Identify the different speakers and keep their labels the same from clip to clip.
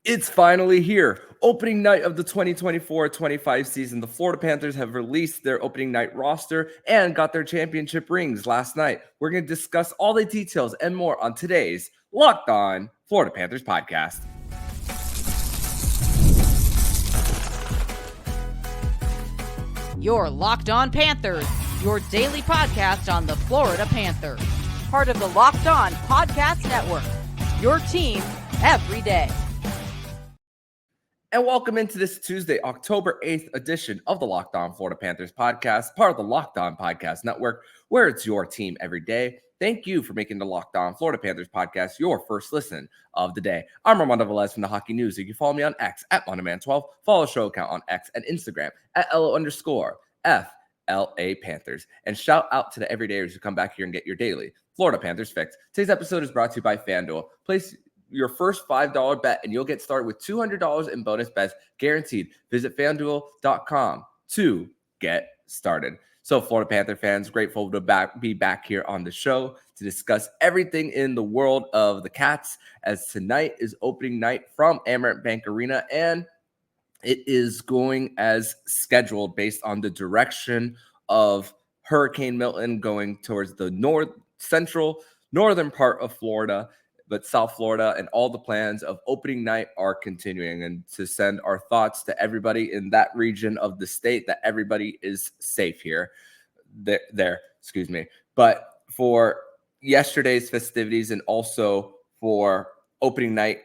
Speaker 1: It's finally here. Opening night of the 2024-25 season. The Florida Panthers have released their opening night roster and got their championship rings last night. We're going to discuss all the details and more on today's Locked On Florida Panthers podcast.
Speaker 2: You're Locked On Panthers, your daily podcast on the Florida Panthers. Part of the Locked On Podcast Network, your team every day.
Speaker 1: And welcome into this Tuesday, October 8th edition of the Locked On Florida Panthers podcast, part of the Locked On Podcast Network, where it's your team every day. Thank you for making the Locked On Florida Panthers podcast your first listen of the day. I'm Armando Velez from the Hockey News. You can follow me on X at Monoman12. Follow the show account on X and Instagram at LO_FLA Panthers. And shout out to the everydayers who come back here and get your daily Florida Panthers fix. Today's episode is brought to you by FanDuel. Place your first $5 bet and you'll get started with $200 in bonus bets guaranteed. Visit FanDuel.com to get started. So Florida Panther fans, grateful to be back here on the show to discuss everything in the world of the Cats, as tonight is opening night from Amerant Bank Arena, and it is going as scheduled based on the direction of Hurricane Milton going towards the northern part of Florida. But South Florida and all the plans of opening night are continuing, and to send our thoughts to everybody in that region of the state that everybody is safe here. Excuse me. But for yesterday's festivities and also for opening night,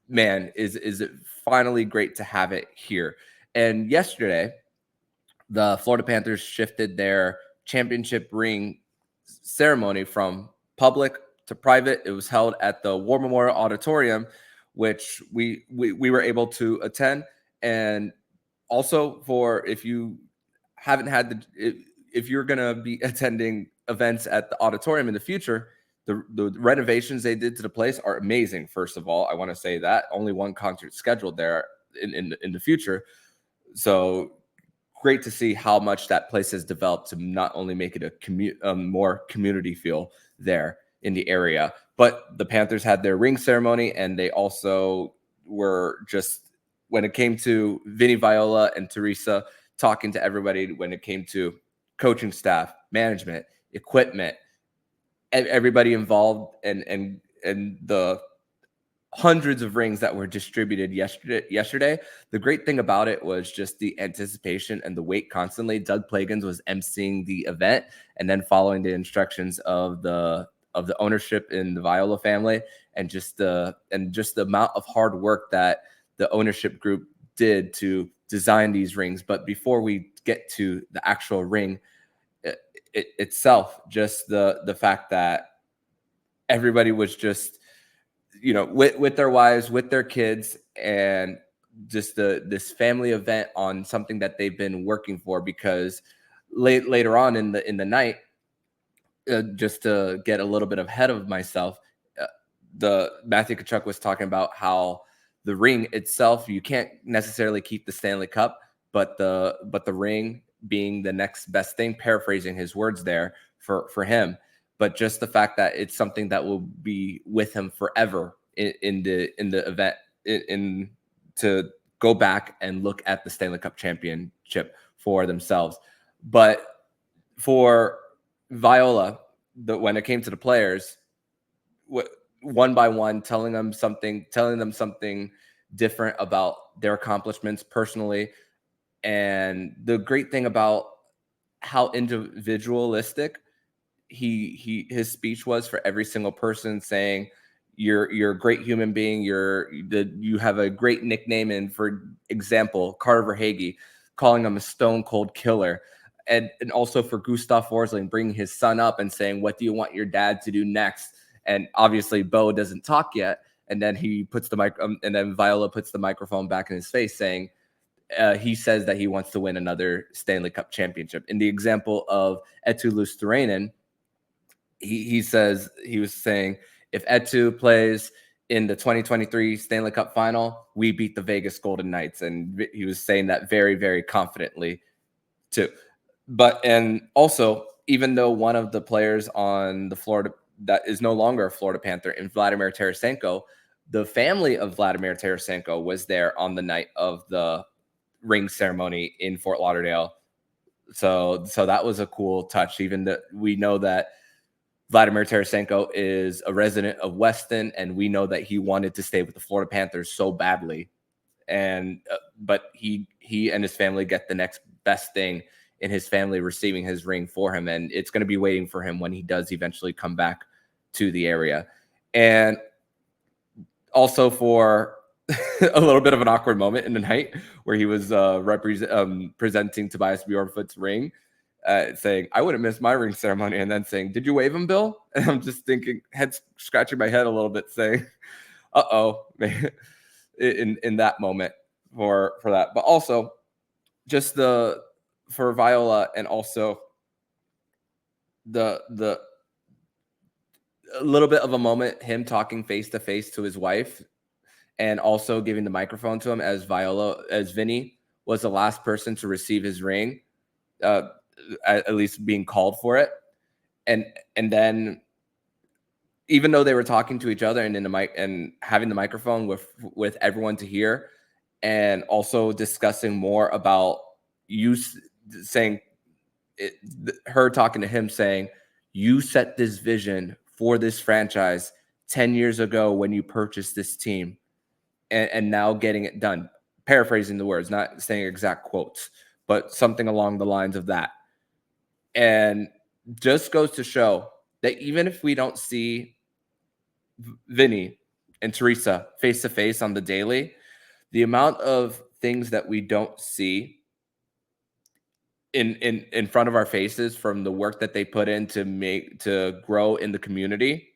Speaker 1: man, is it finally great to have it here. And yesterday, the Florida Panthers shifted their championship ring ceremony from public to private. It was held at the War Memorial Auditorium, which we were able to attend. And also, for if you haven't had if you're going to be attending events at the auditorium in the future, the renovations they did to the place are amazing. First of all, I want to say that only one concert scheduled there in the future. So great to see how much that place has developed to not only make it a more community feel there in the area, but the Panthers had their ring ceremony, and they also were just, when it came to Vinny Viola and Teresa, talking to everybody when it came to coaching staff, management, equipment, everybody involved, and the hundreds of rings that were distributed yesterday. The great thing about it was just the anticipation and the wait constantly. Doug Plagans was emceeing the event and then following the instructions of the ownership in the Viola family, and just the amount of hard work that the ownership group did to design these rings. But before we get to the actual ring itself, just the fact that everybody was just, with their wives, with their kids, and just this family event on something that they've been working for, because later on in the night, just to get a little bit ahead of myself, the Matthew Tkachuk was talking about how the ring itself, you can't necessarily keep the Stanley Cup, but the ring being the next best thing, paraphrasing his words there for him. But just the fact that it's something that will be with him forever in the event, to go back and look at the Stanley Cup championship for themselves. But for Viola, when it came to the players, one by one, telling them something different about their accomplishments personally. And the great thing about how individualistic his speech was for every single person, saying you're a great human being, you have a great nickname, and for example, Carter Verhaeghe calling him a stone cold killer. And also for Gustav Forsling bringing his son up and saying, what do you want your dad to do next? And obviously Bo doesn't talk yet. And then he puts and then Viola puts the microphone back in his face, saying he says that he wants to win another Stanley Cup championship. In the example of Eetu Luostarinen, he was saying, if Eetu plays in the 2023 Stanley Cup final, we beat the Vegas Golden Knights. And he was saying that very, very confidently too. And also, even though one of the players on the Florida that is no longer a Florida Panther, in Vladimir Tarasenko, the family of Vladimir Tarasenko was there on the night of the ring ceremony in Fort Lauderdale. So that was a cool touch. Even that we know that Vladimir Tarasenko is a resident of Weston, and we know that he wanted to stay with the Florida Panthers so badly. And but he and his family get the next best thing in his family receiving his ring for him, and it's going to be waiting for him when he does eventually come back to the area. And also for a little bit of an awkward moment in the night where he was presenting Tobias Bjornfot's ring, saying, "I wouldn't miss my ring ceremony," and then saying, "Did you wave him, Bill?" And I'm just thinking, scratching my head a little bit, saying, "Uh-oh," in that moment for that. But also just for Viola, and also the a little bit of a moment, him talking face to face to his wife, and also giving the microphone to him as Vinny was the last person to receive his ring, at least being called for it. And then, even though they were talking to each other and in the mic and having the microphone with everyone to hear, and also discussing more about her talking to him saying, "You set this vision for this franchise 10 years ago when you purchased this team, and now getting it done." Paraphrasing the words, not saying exact quotes, but something along the lines of that. And just goes to show that even if we don't see Vinny and Teresa face to face on the daily, the amount of things that we don't see in front of our faces from the work that they put in to grow in the community,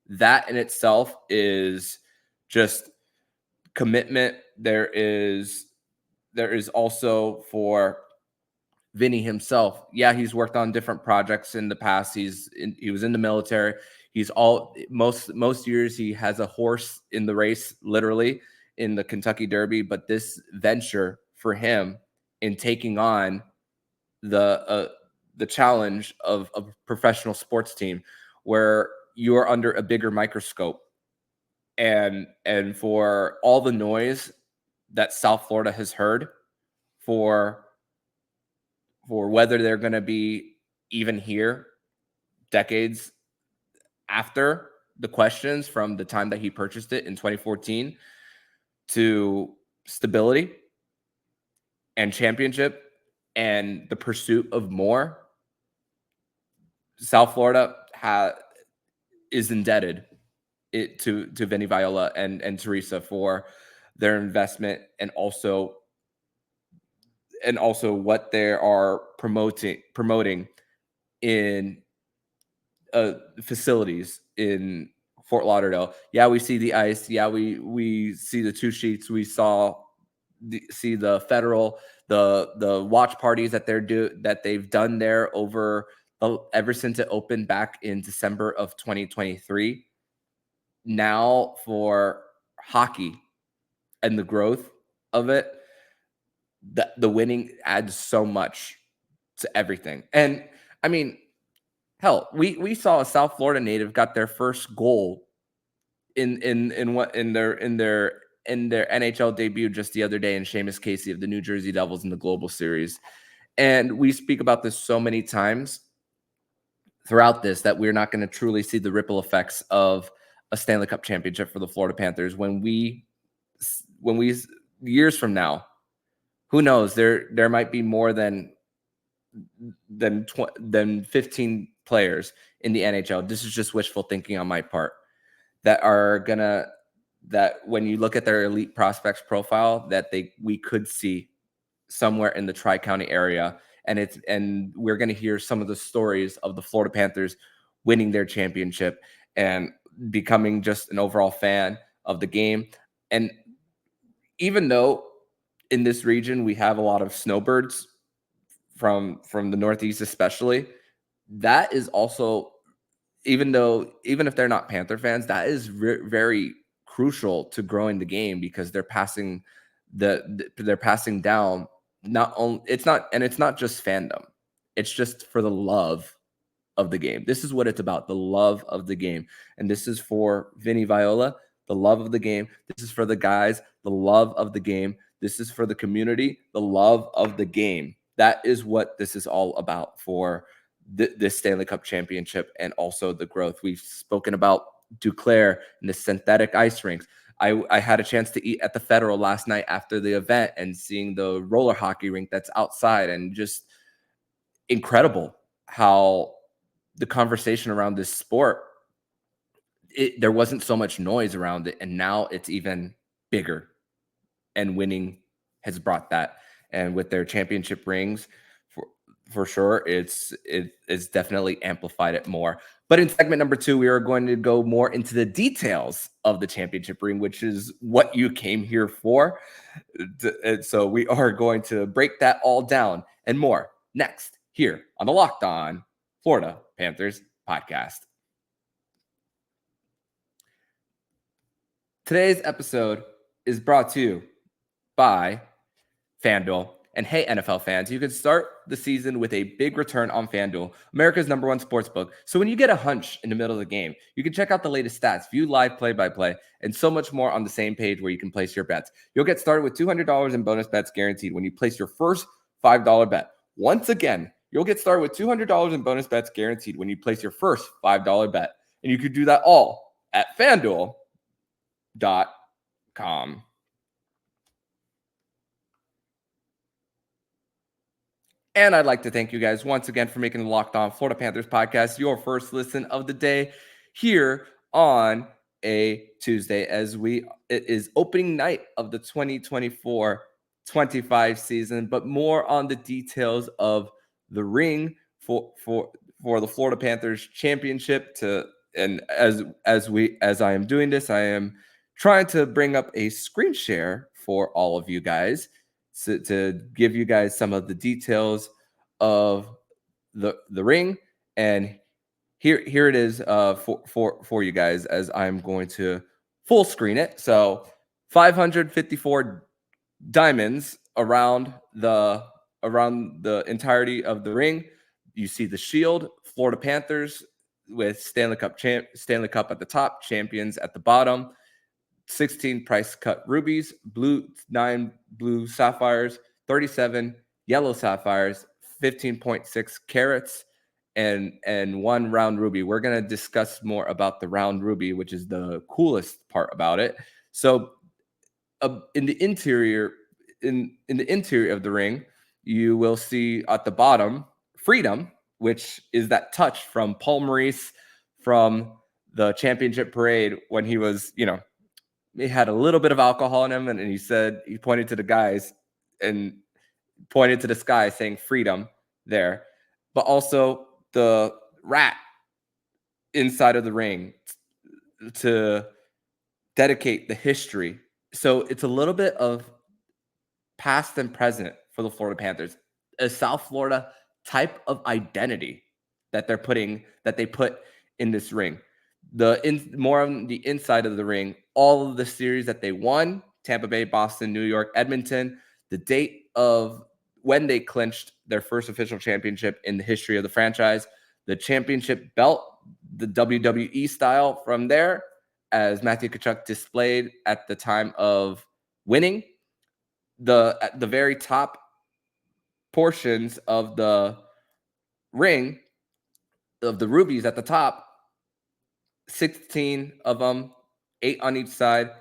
Speaker 1: that in itself is just commitment. There is also for Vinny himself. Yeah, he's worked on different projects in the past. He was in the military. Most years he has a horse in the race, literally in the Kentucky Derby. But this venture for him in taking on the challenge of a professional sports team, where you're under a bigger microscope, and for all the noise that South Florida has heard for whether they're going to be even here decades after the questions from the time that he purchased it in 2014, to stability and championship and the pursuit of more, South Florida is indebted to Vinny Viola and Teresa for their investment, and also what they are promoting in facilities in Fort Lauderdale. Yeah, we see the ice. Yeah, we see the 2 sheets. We see the federal, the watch parties that they've done there ever since it opened back in December of 2023. Now for hockey and the growth of it, the winning adds so much to everything. And I mean, hell, we saw a South Florida native got their first goal in their NHL debut just the other day in Seamus Casey of the New Jersey Devils in the Global Series. And we speak about this so many times throughout this, that we're not going to truly see the ripple effects of a Stanley Cup championship for the Florida Panthers when we years from now, who knows, there might be more than 15 players in the NHL. This is just wishful thinking on my part, that when you look at their elite prospects profile, that we could see somewhere in the Tri-County area. And we're going to hear some of the stories of the Florida Panthers winning their championship and becoming just an overall fan of the game. And even though in this region we have a lot of snowbirds from the Northeast, especially, that is also, even if they're not Panther fans, that is very crucial to growing the game, because they're passing down. It's not just fandom. It's just for the love of the game. This is what it's about, the love of the game. And this is for Vinny Viola, the love of the game. This is for the guys, the love of the game. This is for the community, the love of the game. That is what this is all about for this Stanley Cup championship, and also the growth. We've spoken about Duclair and the synthetic ice rinks. I had a chance to eat at the Federal last night after the event and seeing the roller hockey rink that's outside, and just incredible how the conversation around this sport, there wasn't so much noise around it, and now it's even bigger, and winning has brought that. And with their championship rings, for sure, it's definitely amplified it more. But in segment number 2, we are going to go more into the details of the championship ring, which is what you came here for. And so we are going to break that all down and more next here on the Locked On Florida Panthers podcast. Today's episode is brought to you by FanDuel. And hey, NFL fans, you can start the season with a big return on FanDuel, America's #1 sportsbook. So when you get a hunch in the middle of the game, you can check out the latest stats, view live play-by-play, and so much more on the same page where you can place your bets. You'll get started with $200 in bonus bets guaranteed when you place your first $5 bet. Once again, you'll get started with $200 in bonus bets guaranteed when you place your first $5 bet. And you can do that all at FanDuel.com. And I'd like to thank you guys once again for making the Locked On Florida Panthers podcast your first listen of the day here on a Tuesday, as it is opening night of the 2024-25 season. But more on the details of the ring for the Florida Panthers championship. And as I am doing this, I am trying to bring up a screen share for all of you guys, to give you guys some of the details of the ring. And here it is for you guys, as I'm going to full screen it. So 554 diamonds around the entirety of the ring. You see the shield, Florida Panthers with Stanley Cup at the top, champions at the bottom. 16 price cut rubies, 9 blue sapphires, 37 yellow sapphires, 15.6 carats, and 1 round ruby. We're going to discuss more about the round ruby, which is the coolest part about it. So in the interior of the ring, you will see at the bottom Freedom, which is that touch from Paul Maurice from the championship parade when he was, he had a little bit of alcohol in him, and he said, he pointed to the guys and pointed to the sky saying freedom there. But also the rat inside of the ring to dedicate the history. So it's a little bit of past and present for the Florida Panthers, a South Florida type of identity that they put in this ring. More on the inside of the ring, all of the series that they won: Tampa Bay, Boston, New York, Edmonton, the date of when they clinched their first official championship in the history of the franchise, the championship belt, the WWE style from there, as Matthew Tkachuk displayed at the time of winning. At the very top portions of the ring, of the rubies at the top, 16 of them, 8 on each side,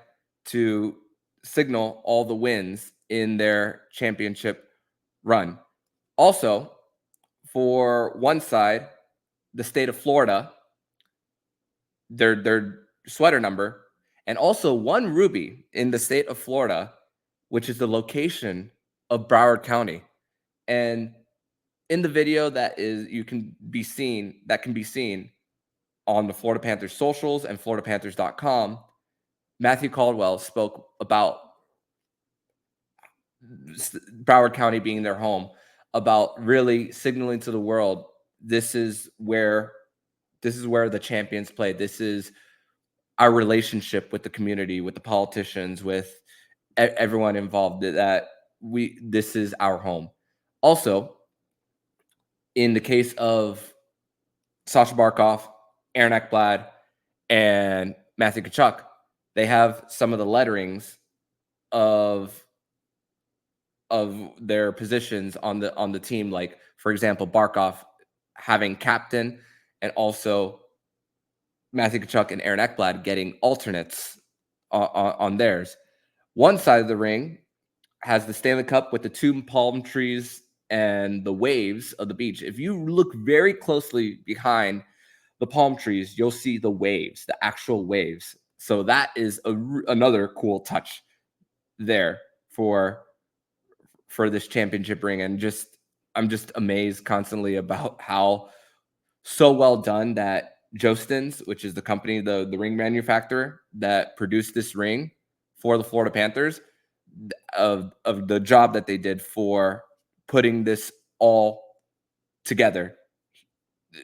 Speaker 1: to signal all the wins in their championship run. Also, for one side, the state of Florida, their sweater number, and also 1 ruby in the state of Florida, which is the location of Broward County. And in the video that can be seen on the Florida Panthers socials and floridapanthers.com, Matthew Caldwell spoke about Broward County being their home, about really signaling to the world, this is where the champions play. This is our relationship with the community, with the politicians, with everyone involved, that this is our home. Also, in the case of Sasha Barkov, Aaron Ekblad, and Matthew Tkachuk, they have some of the letterings of their positions on the team. Like, for example, Barkov having captain, and also Matthew Tkachuk and Aaron Ekblad getting alternates on theirs. One side of the ring has the Stanley Cup with the two palm trees and the waves of the beach. If you look very closely behind the palm trees, you'll see the waves, the actual waves. So that is another cool touch there for this championship ring. And I'm just amazed constantly about how so well done that Jostens, which is the company, the ring manufacturer that produced this ring for the Florida Panthers, of the job that they did for putting this all together,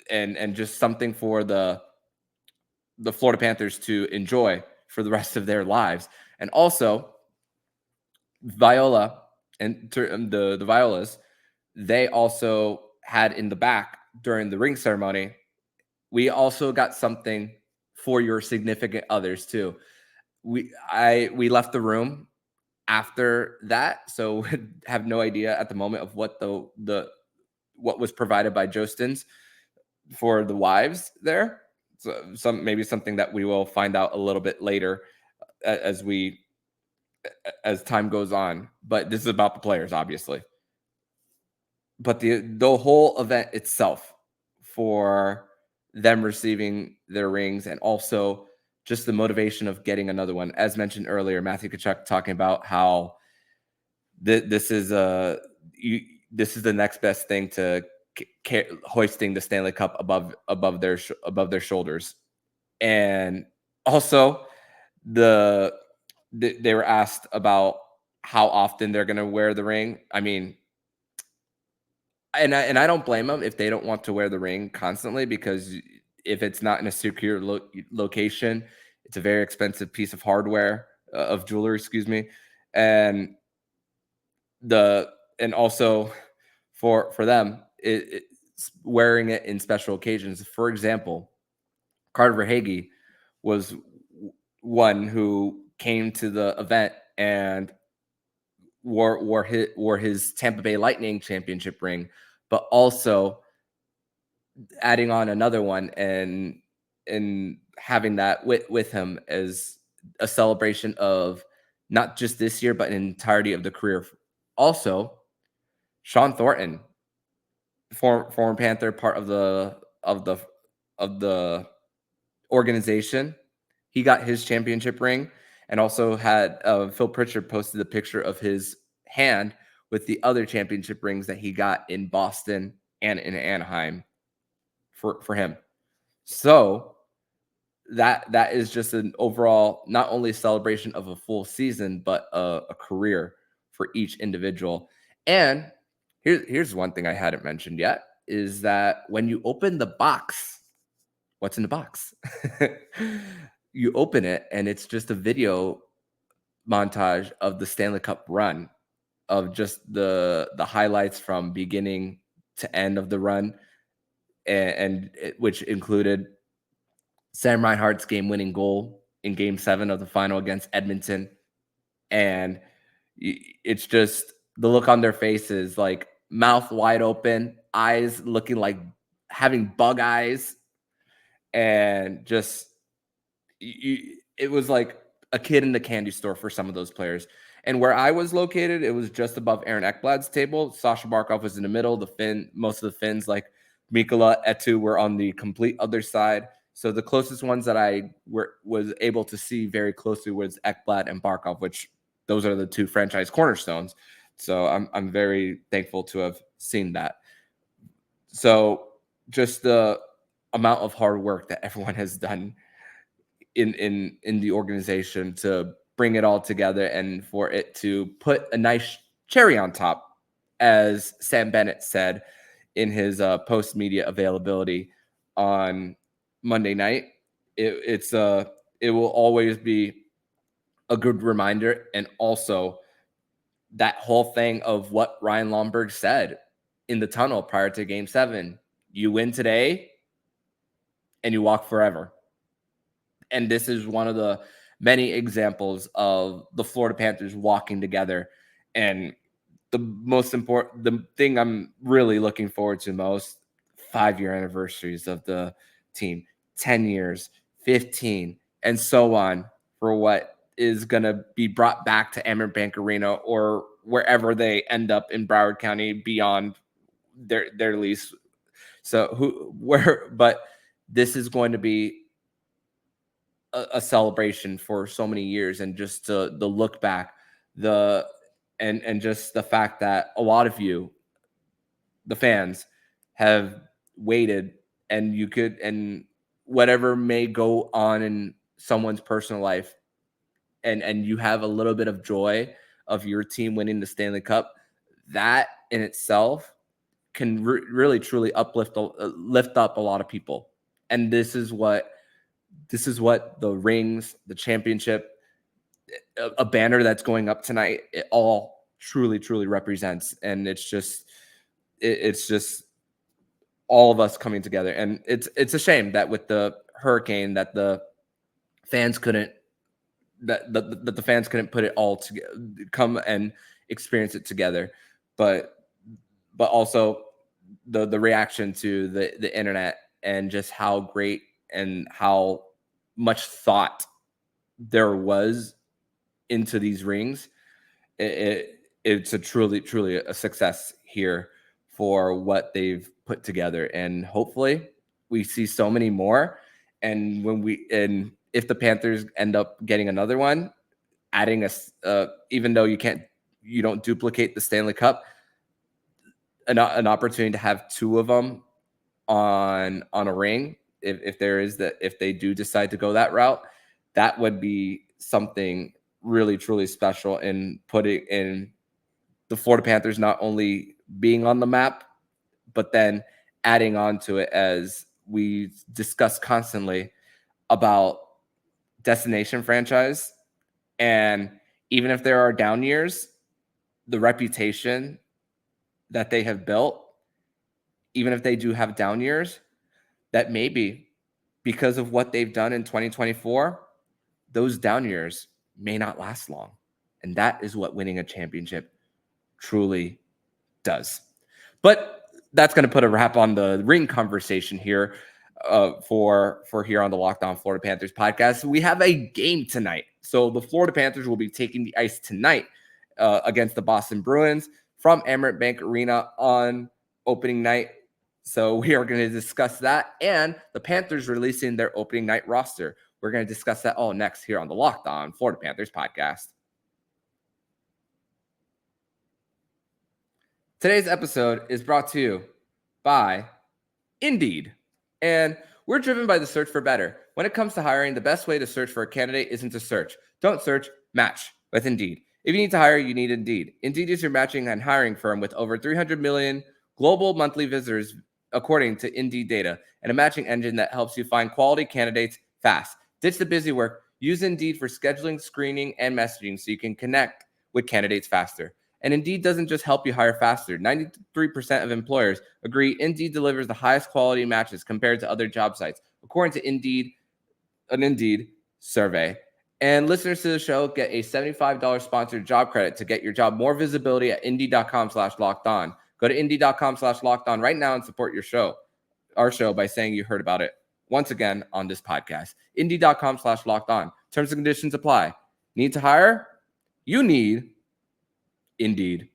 Speaker 1: and just something for the Florida Panthers to enjoy for the rest of their lives. And also Viola and the Violas, they also had in the back during the ring ceremony, we also got something for your significant others too. We left the room after that, so have no idea at the moment of what what was provided by Jostens for the wives there. So maybe something that we will find out a little bit later as time goes on. But this is about the players, obviously. But the whole event itself, for them receiving their rings, and also just the motivation of getting another one. As mentioned earlier, Matthew Tkachuk talking about how this is the next best thing to hoisting the Stanley Cup above their shoulders. And also they were asked about how often they're going to wear the ring. I mean, and I don't blame them if they don't want to wear the ring constantly, because if it's not in a secure location, it's a very expensive piece of hardware, of jewelry, excuse me. And also for them, it's wearing it in special occasions. For example, Carter Verhaeghe was one who came to the event and wore his Tampa Bay Lightning championship ring, but also adding on another one and having that with him as a celebration of not just this year, but an entirety of the career. Also, Sean Thornton, former Panther, part of the organization, he got his championship ring, and also had Phil Pritchard posted a picture of his hand with the other championship rings that he got in Boston and in Anaheim for him. So that is just an overall, not only celebration of a full season, but a career for each individual. And here's one thing I hadn't mentioned yet, is that when you open the box, what's in the box? You open it and it's just a video montage of the Stanley Cup run, of just the highlights from beginning to end of the run, which included Sam Reinhart's game-winning goal in Game 7 of the final against Edmonton. And it's just the look on their faces, like mouth wide open, eyes looking like having bug eyes, and just it was like a kid in the candy store for some of those players. And where I was located, it was just above Aaron Ekblad's table. Sasha Barkov was in the middle. Most of the Finns, like Mikkola, Etu, were on the complete other side. So the closest ones that I was able to see very closely was Ekblad and Barkov, which those are the two franchise cornerstones. So I'm very thankful to have seen that. So just the amount of hard work that everyone has done in the organization to bring it all together, and for it to put a nice cherry on top, as Sam Bennett said in his post media availability on Monday night. It will always be a good reminder, and also that whole thing of what Ryan Lomberg said in the tunnel prior to Game 7: you win today and you walk forever. And this is one of the many examples of the Florida Panthers walking together. And the thing I'm really looking forward to most, 5-year anniversaries of the team, 10 years, 15, and so on, for what is going to be brought back to Amerant Bank Arena or wherever they end up in Broward County beyond their lease. But this is going to be a celebration for so many years, and just the look back, and just the fact that a lot of you, the fans, have waited, and whatever may go on in someone's personal life, and you have a little bit of joy of your team winning the Stanley Cup, that in itself can really truly lift up a lot of people. And this is what the rings, the championship, a banner that's going up tonight, it all truly represents. And it's just all of us coming together. And it's a shame that with the hurricane that the fans couldn't put it all together, come and experience it together. But also the reaction to the internet, and just how great and how much thought there was into these rings. It's a truly a success here for what they've put together, and hopefully we see so many more. And if the Panthers end up getting another one, adding even though you don't duplicate the Stanley Cup, an opportunity to have two of them on a ring, if they do decide to go that route, that would be something really truly special, in putting in the Florida Panthers not only being on the map, but then adding on to it, as we discuss constantly about destination franchise. And even if there are down years, the reputation that they have built, even if they do have down years, that maybe because of what they've done in 2024, those down years may not last long. And that is what winning a championship truly does. But that's going to put a wrap on the ring conversation here for here on the Locked On Florida Panthers podcast. We have a game tonight. So the Florida Panthers will be taking the ice tonight against the Boston Bruins from Amerant Bank Arena on opening night. So we are going to discuss that, and the Panthers releasing their opening night roster. We're going to discuss that all next here on the Locked On Florida Panthers podcast. Today's episode is brought to you by Indeed. And we're driven by the search for better. When it comes to hiring, the best way to search for a candidate isn't to search. Don't search, match with Indeed. If you need to hire, you need Indeed. Indeed is your matching and hiring firm with over 300 million global monthly visitors, according to Indeed data, and a matching engine that helps you find quality candidates fast. Ditch the busy work. Use Indeed for scheduling, screening, and messaging so you can connect with candidates faster. And Indeed doesn't just help you hire faster. 93% of employers agree Indeed delivers the highest quality matches compared to other job sites, according to an Indeed survey. And listeners to the show get a $75 sponsored job credit to get your job more visibility at Indeed.com/lockedon. Go to Indeed.com/lockedon right now and support our show by saying you heard about it once again on this podcast. Indeed.com/lockedon. Terms and conditions apply. Need to hire? You need Indeed.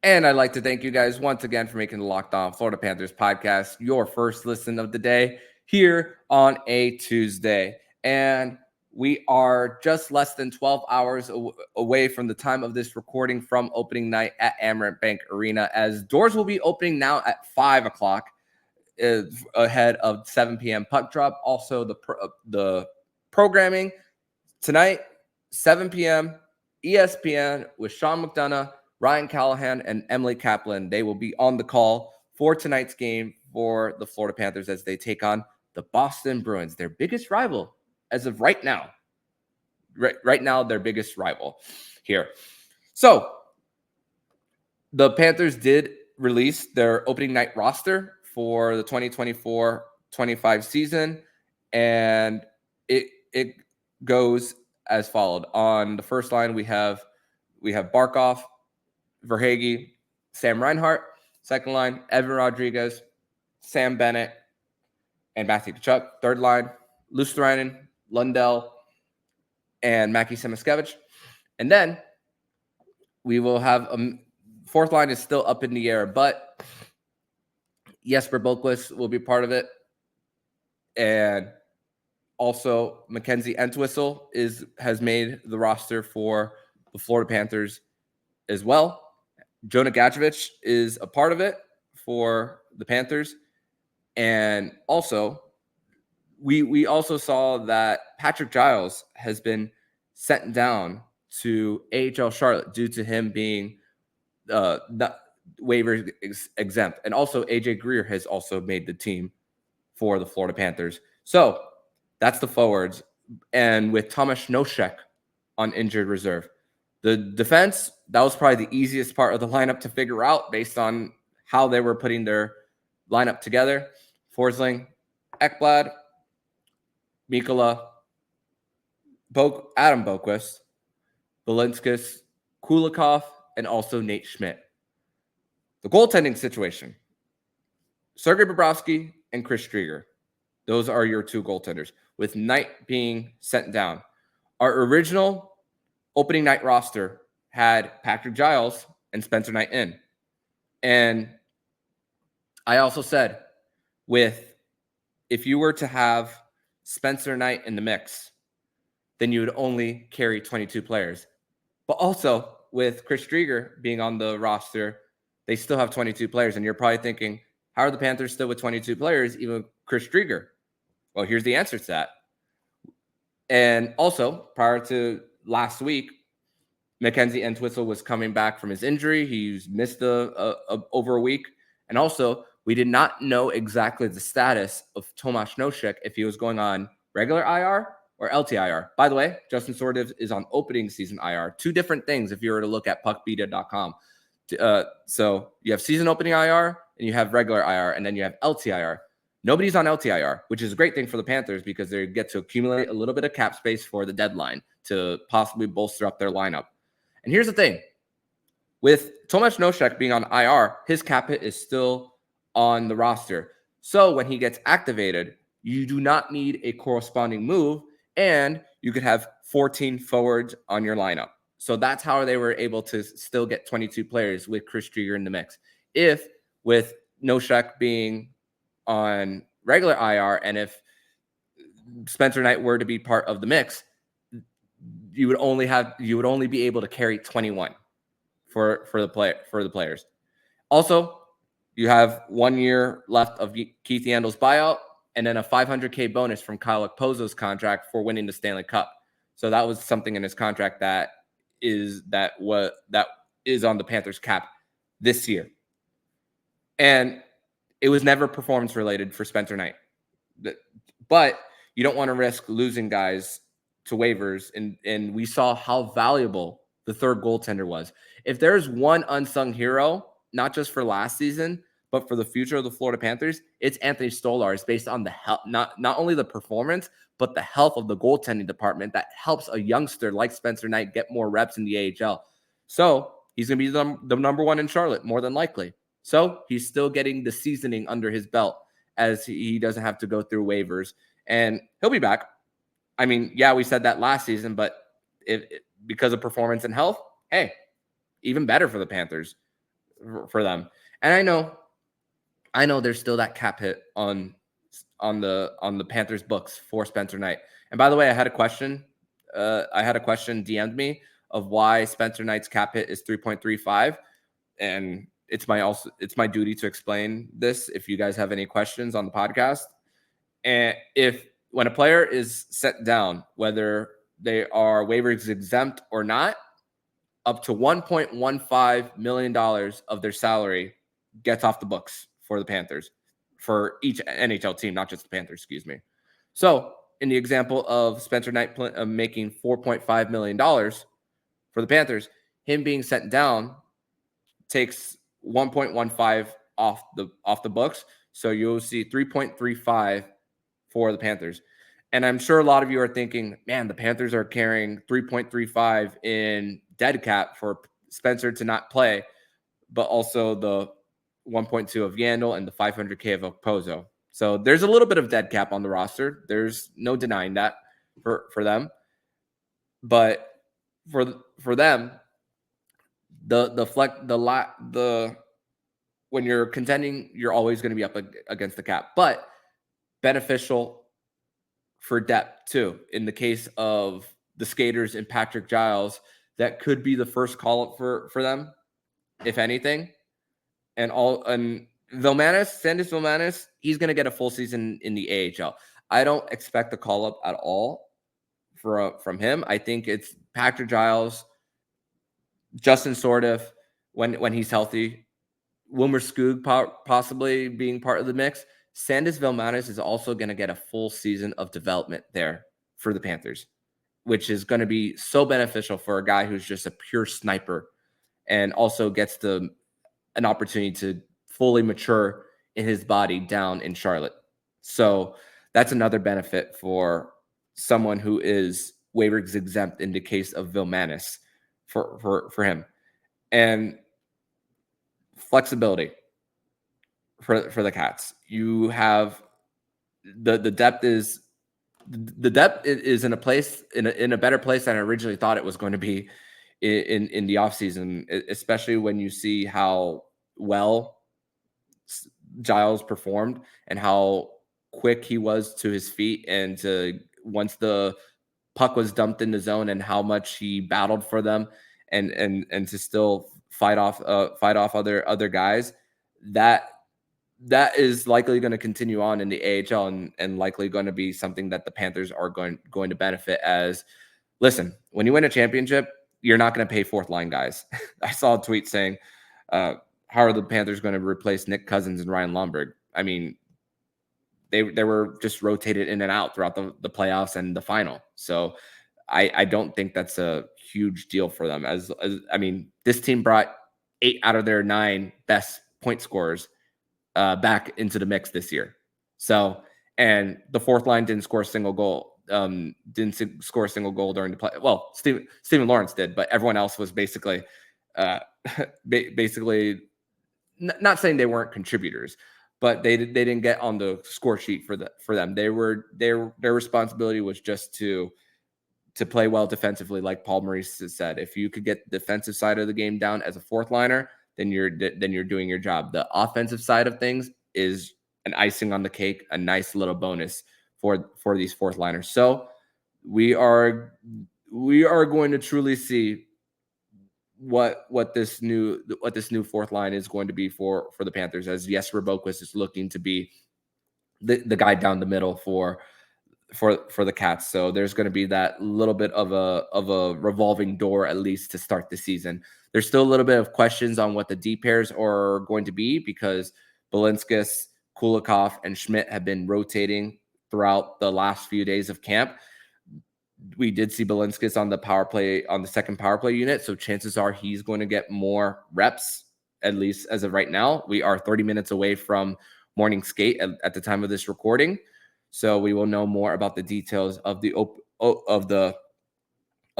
Speaker 1: And I'd like to thank you guys once again for making the Locked On Florida Panthers podcast your first listen of the day here on a Tuesday. And we are just less than 12 hours away from the time of this recording from opening night at Amerant Bank Arena, as doors will be opening now at 5 o'clock ahead of 7 p.m. puck drop. Also, the programming tonight, 7 p.m., ESPN with Sean McDonough, Ryan Callahan, and Emily Kaplan. They will be on the call for tonight's game for the Florida Panthers as they take on the Boston Bruins, their biggest rival as of right now. Right now, their biggest rival here. So the Panthers did release their opening night roster for the 2024 25 season, and it goes as followed. On the first line, we have Barkov, Verhaeghe, Sam Reinhart. Second line, Evan Rodriguez, Sam Bennett, and Matthew Tkachuk. Third line, Luostarinen, Lundell, and Mackie Samoskevich. And then we will have fourth line is still up in the air, but Jesper Boquist will be part of it. And also Mackenzie Entwistle has made the roster for the Florida Panthers as well. Jonah Gadjevich is a part of it for the Panthers. And also, we also saw that Patrick Giles has been sent down to AHL Charlotte due to him being waiver exempt. And also AJ Greer has also made the team for the Florida Panthers. So that's the forwards. And with Tomas Nosek on injured reserve. The defense, that was probably the easiest part of the lineup to figure out based on how they were putting their lineup together. Forsling, Ekblad, Mikkola, Adam Boquist, Balinskis, Kulikov, and also Nate Schmidt. The goaltending situation, Sergei Bobrovsky and Chris Driedger. Those are your two goaltenders, with Knight being sent down. Our original opening night roster had Patrick Giles and Spencer Knight in. And I also said, if you were to have Spencer Knight in the mix, then you would only carry 22 players. But also, with Chris Driedger being on the roster, they still have 22 players. And you're probably thinking, how are the Panthers still with 22 players, even with Chris Driedger? Well, here's the answer to that. And also, prior to last week, Mackenzie Entwistle was coming back from his injury. He's missed over a week. And also, we did not know exactly the status of Tomas Nosek, if he was going on regular IR or LTIR. By the way, Justin Sordiv is on opening season IR. Two different things if you were to look at puckbeta.com. So you have season opening IR and you have regular IR, and then you have LTIR. Nobody's on LTIR, which is a great thing for the Panthers because they get to accumulate a little bit of cap space for the deadline to possibly bolster up their lineup. And here's the thing. With Tomas Nosek being on IR, his cap hit is still on the roster. So when he gets activated, you do not need a corresponding move, and you could have 14 forwards on your lineup. So that's how they were able to still get 22 players with Chris Driedger in the mix. If with Nosek being on regular IR, and if Spencer Knight were to be part of the mix, you would only be able to carry 21 for the players. Also, you have 1 year left of Keith Yandel's buyout, and then a $500K bonus from Kyle Okposo's contract for winning the Stanley Cup. So that was something in his contract that is on the Panthers cap this year. And it was never performance related for Spencer Knight. But you don't want to risk losing guys to waivers. And we saw how valuable the third goaltender was. If there's one unsung hero, not just for last season, but for the future of the Florida Panthers, it's Anthony Stolarz, based on the health, not only the performance, but the health of the goaltending department that helps a youngster like Spencer Knight get more reps in the AHL. So he's going to be the number one in Charlotte, more than likely. So he's still getting the seasoning under his belt as he doesn't have to go through waivers. And he'll be back. I mean, yeah, we said that last season, but because of performance and health, hey, even better for the Panthers, for them. And I know there's still that cap hit on the Panthers books for Spencer Knight. And by the way, I had a question DM'd me of why Spencer Knight's cap hit is 3.35, and it's my duty to explain this if you guys have any questions on the podcast. And when a player is set down, whether they are waivers exempt or not, up to $1.15 million of their salary gets off the books for the Panthers, for each NHL team, not just the Panthers, excuse me. So in the example of Spencer Knight making $4.5 million for the Panthers, him being sent down takes 1.15 off the books. So you'll see 3.35 for the Panthers. And I'm sure a lot of you are thinking, man, the Panthers are carrying 3.35 in dead cap for Spencer to not play, but also the 1.2 of Yandel and the 500K of Okposo. So there's a little bit of dead cap on the roster. There's no denying that for them. But for them, when you're contending, you're always going to be up against the cap, but beneficial for depth too. In the case of the skaters and Patrick Giles, that could be the first call up for them, if anything. And Sandis Vilmanis, he's going to get a full season in the AHL. I don't expect a call up at all from him. I think it's Patrick Giles, Justin Sordiff when he's healthy, Wilmer Skoog possibly being part of the mix. Sandis Vilmanis is also going to get a full season of development there for the Panthers, which is going to be so beneficial for a guy who's just a pure sniper and also gets an opportunity to fully mature in his body down in Charlotte. So that's another benefit for someone who is waivers exempt in the case of Vilmanis for him. And flexibility for the Cats. You have the depth is in a place in a better place than I originally thought it was going to be in the offseason, especially when you see how well Giles performed and how quick he was to his feet, and once the puck was dumped in the zone and how much he battled for them and to still fight off other guys. That is likely going to continue on in the AHL and likely going to be something that the Panthers are going to benefit as. Listen, when you win a championship, you're not going to pay fourth line guys. I saw a tweet saying, how are the Panthers going to replace Nick Cousins and Ryan Lomberg? I mean, they were just rotated in and out throughout the playoffs and the final. So I don't think that's a huge deal for them. As I mean, this team brought 8 out of their 9 best point scorers back into the mix this year. So, and the fourth line didn't score a single goal. Didn't score a single goal during the play. Well, Stephen Lawrence did, but everyone else was basically not saying they weren't contributors, but they didn't get on the score sheet for them. Their responsibility was just to play well defensively, like Paul Maurice has said. If you could get the defensive side of the game down as a fourth liner, then you're doing your job. The offensive side of things is an icing on the cake, a nice little bonus for these fourth liners. So we are going to truly see what this new fourth line is going to be for the Panthers, as Jesper Boquist is looking to be the guy down the middle for the Cats. So there's going to be that little bit of a revolving door, at least to start the season. There's still a little bit of questions on what the D pairs are going to be, because Balinskis, Kulikov, and Schmidt have been rotating throughout the last few days of camp. We did see Balinskis on the second power play unit, so chances are he's going to get more reps, at least as of right now. We are 30 minutes away from morning skate at the time of this recording. So we will know more about the details of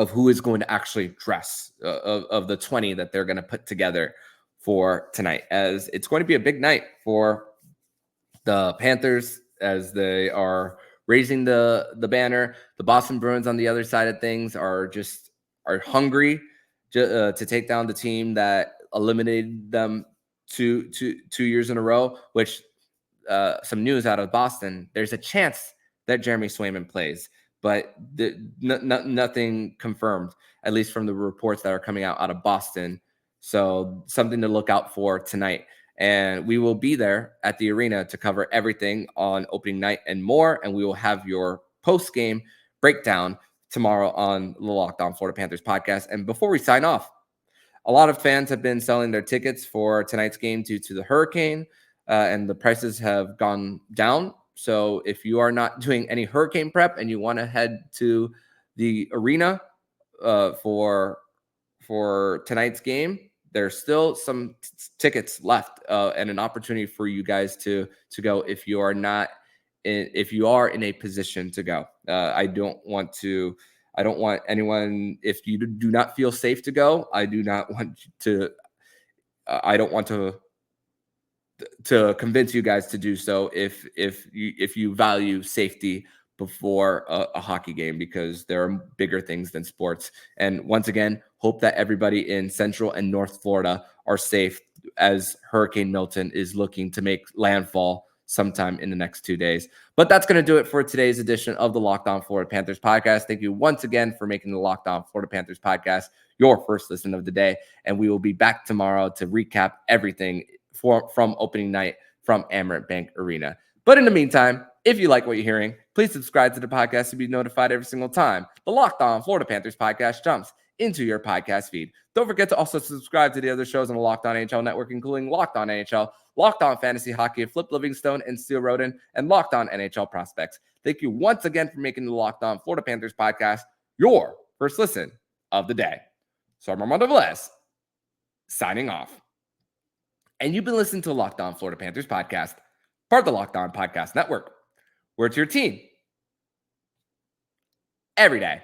Speaker 1: who is going to actually dress of the 20 that they're going to put together for tonight, as it's going to be a big night for the Panthers as they are raising the banner. The Boston Bruins on the other side of things are hungry to take down the team that eliminated them two years in a row, which some news out of Boston. There's a chance that Jeremy Swayman plays, but nothing confirmed, at least from the reports that are coming out of Boston. So something to look out for tonight. And we will be there at the arena to cover everything on opening night and more. And we will have your post-game breakdown tomorrow on the Locked On Florida Panthers podcast. And before we sign off, a lot of fans have been selling their tickets for tonight's game due to the hurricane, and the prices have gone down. So if you are not doing any hurricane prep and you want to head to the arena for tonight's game, there's still some tickets left and an opportunity for you guys to go if you are not if you are in a position to go. I don't want anyone, if you do not feel safe to go, I don't want to convince you guys to do so if you value safety before a hockey game, because there are bigger things than sports. And once again, hope that everybody in Central and North Florida are safe as Hurricane Milton is looking to make landfall sometime in the next 2 days. But that's going to do it for today's edition of the Locked On Florida Panthers podcast. Thank you once again for making the Locked On Florida Panthers podcast your first listen of the day. And we will be back tomorrow to recap everything from opening night from Amerant Bank Arena. But in the meantime, if you like what you're hearing, please subscribe to the podcast to be notified every single time the Locked On Florida Panthers podcast jumps into your podcast feed. Don't forget to also subscribe to the other shows on the Locked On NHL network, including Locked On NHL, Locked On Fantasy Hockey, Flip Livingstone and Steel Roden, and Locked On NHL Prospects. Thank you once again for making the Locked On Florida Panthers podcast your first listen of the day. So I'm Armando Velez, signing off. And you've been listening to the Locked On Florida Panthers podcast, part of the Locked On Podcast Network, where it's your team every day.